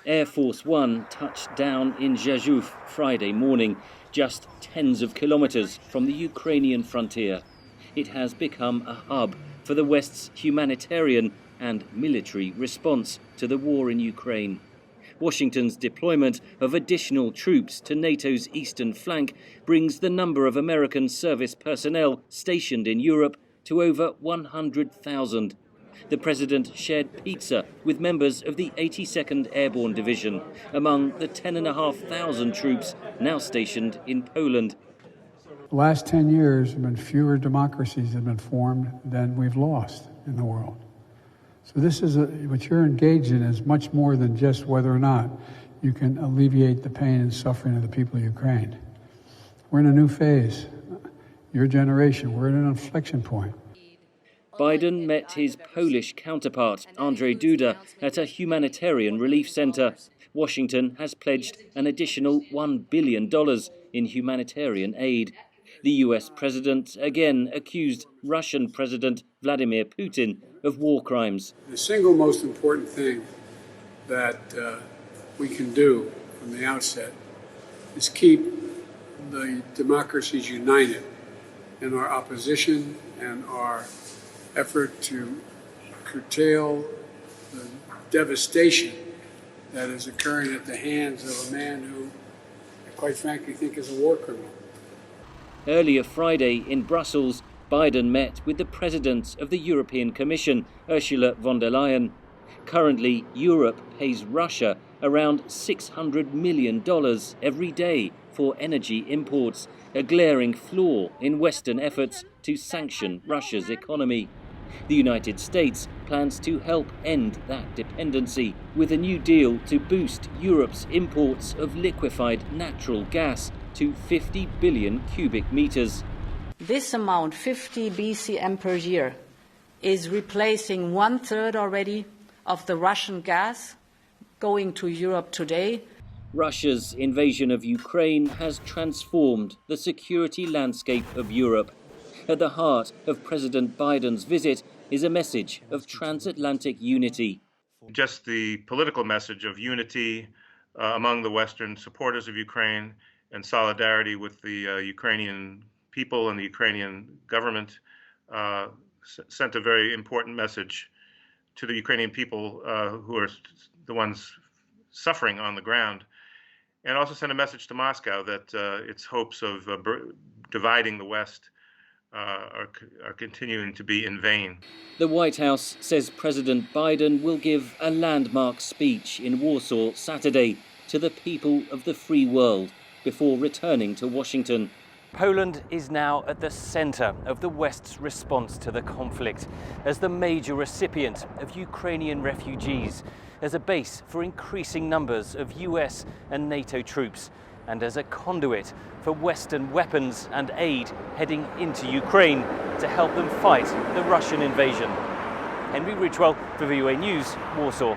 Air Force One touched down in Rzeszów Friday morning, just tens of kilometers from the Ukrainian frontier. It has become a hub for the West's humanitarian and military response to the war in Ukraine. Washington's deployment of additional troops to NATO's eastern flank brings the number of American service personnel stationed in Europe to over 100,000. The president shared pizza with members of the 82nd Airborne Division, among the 10,500 troops now stationed in Poland. The last 10 years have been fewer democracies have been formed than we've lost in the world. So this is what you're engaged in is much more than just whether or not you can alleviate the pain and suffering of the people of Ukraine. We're in a new phase. Your generation, we're at an inflection point. Biden met his Polish counterpart, Andrzej Duda, at a humanitarian relief center. Washington has pledged an additional $1 billion in humanitarian aid. The US president again accused Russian President Vladimir Putin of war crimes. The single most important thing that we can do from the outset is keep the democracies united in our opposition and our effort to curtail the devastation that is occurring at the hands of a man who, I quite frankly, think is a war criminal. Earlier Friday in Brussels, Biden met with the President of the European Commission, Ursula von der Leyen. Currently, Europe pays Russia around $600 million every day for energy imports, a glaring flaw in Western efforts to sanction Russia's economy. The United States plans to help end that dependency with a new deal to boost Europe's imports of liquefied natural gas to 50 billion cubic meters. This amount, 50 BCM per year, is replacing 1/3 already of the Russian gas going to Europe today. Russia's invasion of Ukraine has transformed the security landscape of Europe. At the heart of President Biden's visit is a message of transatlantic unity. Just the political message of unity among the Western supporters of Ukraine and solidarity with the Ukrainian people and the Ukrainian government sent a very important message to the Ukrainian people who are the ones suffering on the ground, and also sent a message to Moscow that its hopes of dividing the West are continuing to be in vain. The White House says President Biden will give a landmark speech in Warsaw Saturday to the people of the free world before returning to Washington. Poland is now at the centre of the West's response to the conflict, as the major recipient of Ukrainian refugees, as a base for increasing numbers of US and NATO troops, and as a conduit for Western weapons and aid heading into Ukraine to help them fight the Russian invasion. Henry Ridgwell for VOA News, Warsaw.